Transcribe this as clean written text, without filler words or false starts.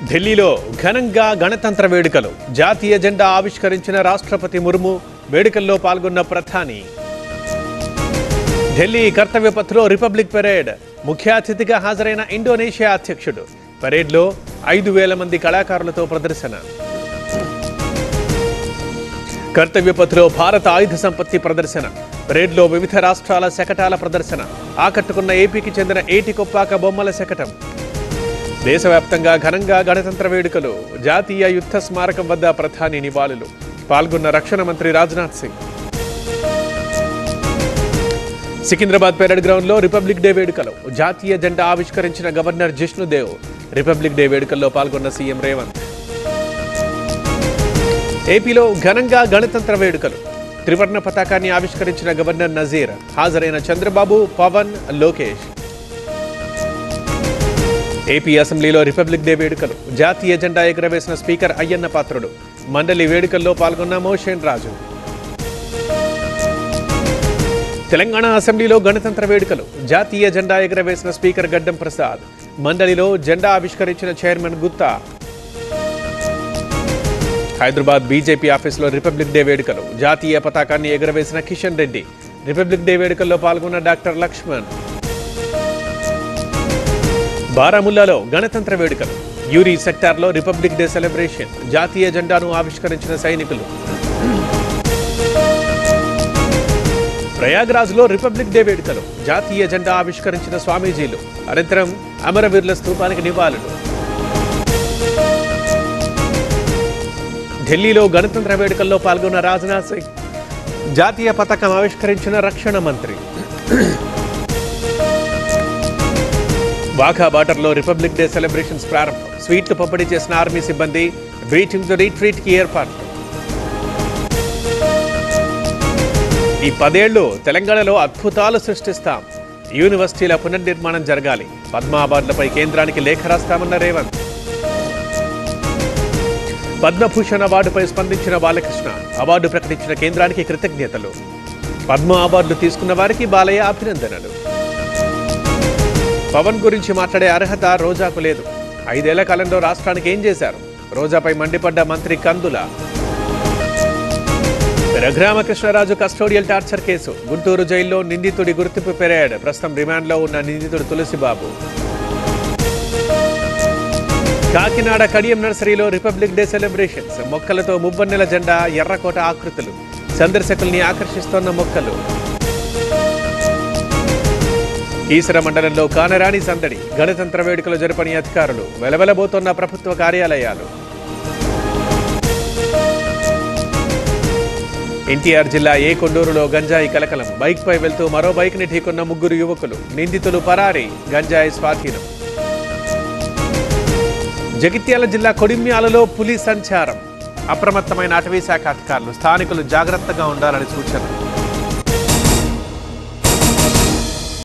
ఢిల్లీలో ఘనంగా గణతంత్ర వేడుకలు. జాతీయ జెండా ఆవిష్కరించిన రాష్ట్రపతి ముర్ము. వేడుకల్లో పాల్గొన్న ప్రధాని. ఢిల్లీ కర్తవ్య పథ్లో రిపబ్లిక్ పెరేడ్. ముఖ్య అతిథిగా హాజరైన ఇండోనేషియా అధ్యక్షుడు. పరేడ్లో 5,000 మంది కళాకారులతో ప్రదర్శన. కర్తవ్య పథ్లో భారత ఆయుధ సంపత్తి ప్రదర్శన. పరేడ్లో వివిధ రాష్ట్రాల శకటాల ప్రదర్శన. ఆకట్టుకున్న ఏపీకి చెందిన ఏటికొప్పాక బొమ్మల శకటం. దేశవ్యాప్తంగా ఘనంగా గణతంత్ర వేడుకలు. జాతీయ యుద్ధ స్మారకం వద్ద ప్రధాని నివాళులు. పాల్గొన్న రక్షణ మంత్రి రాజ్నాథ్ సింగ్. సికింద్రాబాద్ పెరేడ్ గ్రౌండ్లో రిపబ్లిక్ డే వేడుకలు. జాతీయ జెండా ఆవిష్కరించిన గవర్నర్ జిష్ణుదేవ్. రిపబ్లిక్ డే వేడుకల్లో పాల్గొన్న సీఎం రేవంత్. ఏపీలో ఘనంగా గణతంత్ర వేడుకలు. త్రివర్ణ పతాకాన్ని ఆవిష్కరించిన గవర్నర్ నజీర్. హాజరైన చంద్రబాబు, పవన్, లోకేష్. ఏపీ అసెంబ్లీలో రిపబ్లిక్ డే వేడుకలు. జాతీయ జెండా ఎగురవేసిన స్పీకర్ అయ్యన్న పాత్రుడు. మండలి వేడుకల్లో పాల్గొన్న మోషన్ రాజు. తెలంగాణ అసెంబ్లీలో గణతంత్ర వేడుకలు. జాతీయ జెండా ఎగురవేసిన స్పీకర్ గడ్డం ప్రసాద్. మండలిలో జెండా ఆవిష్కరించిన చైర్మన్ గుత్తా. హైదరాబాద్ బీజేపీ ఆఫీసులో రిపబ్లిక్ డే వేడుకలు. జాతీయ పతాకాన్ని ఎగురవేసిన కిషన్ రెడ్డి. రిపబ్లిక్ డే వేడుకల్లో పాల్గొన్న డాక్టర్ లక్ష్మణ్. బారాముల్లాలో గణతంత్ర వేడుకలు. యూరీ సెక్టార్లో రిపబ్లిక్ డే సెలబ్రేషన్. జాతీయ జెండాను ఆవిష్కరించిన సైనికులు. ప్రయాగ్రాజ్లో రిపబ్లిక్ డే వేడుకలు. జాతీయ జెండా ఆవిష్కరించిన స్వామీజీలు. అనంతరం అమరవీరుల స్తూపానికి నివాళులు. ఢిల్లీలో గణతంత్ర వేడుకల్లో పాల్గొన్న రాజ్నాథ్ సింగ్. జాతీయ పతాకం ఆవిష్కరించిన రక్షణ మంత్రి. వాఘా బార్డర్లో రిపబ్లిక్ డే సెలబ్రేషన్స్ ప్రారంభం. స్వీట్లు పంపిణీ చేసిన ఆర్మీ సిబ్బంది. బ్రీచింగ్ ది రిట్రీట్ కి ఏర్పాట్లు. ఈ 10 ఏళ్లు తెలంగాణలో అద్భుతాలు సృష్టిస్తాం. యూనివర్సిటీల పునర్నిర్మాణం జరగాలి. పద్మ అవార్డులపై కేంద్రానికి లేఖ రాస్తామన్న రేవంత్. పద్మభూషణ్ అవార్డుపై స్పందించిన బాలకృష్ణ. అవార్డు ప్రకటించిన కేంద్రానికి కృతజ్ఞతలు. పద్మ అవార్డులు తీసుకున్న వారికి బాలయ్య అభినందనలు. పవన్ గురించి మాట్లాడే అర్హత రోజాకు లేదు. 5 ఏళ్ల కాలంలో రాష్ట్రానికి ఏం చేశారు? రోజాపై మండిపడ్డ మంత్రి Kandula. Raghurama Krishna Raju custodial torture case. Guntur జైల్లో నిందితుడి గుర్తింపు పెరేడ్. ప్రస్తుతం రిమాండ్లో ఉన్న నిందితుడు తులసిబాబు. కాకినాడ కడియం నర్సరీలో రిపబ్లిక్ డే సెలబ్రేషన్స్. మొక్కలతో మువ్వన్నెల జెండా, ఎర్రకోట ఆకృతులు. సందర్శకుల్ని ఆకర్షిస్తోన్న మొక్కలు. ఈసర మండలంలో కానరాని సందడి. గణతంత్ర వేడుకలు జరపని అధికారులు. వెలవెలబోతోన్న ప్రభుత్వ కార్యాలయాలు. ఎన్టీఆర్ జిల్లా ఏ కొండూరులో గంజాయి కలకలం. బైక్పై వెళ్తూ మరో బైక్ని ఢీకొన్న 3 యువకులు. నిందితులు పరారీ. గంజాయి స్వాధీనం. జగిత్యాల జిల్లా కొడిమ్యాలలో పులి సంచారం. అప్రమత్తమైన అటవీ శాఖ అధికారులు. స్థానికులు జాగ్రత్తగా ఉండాలని సూచన.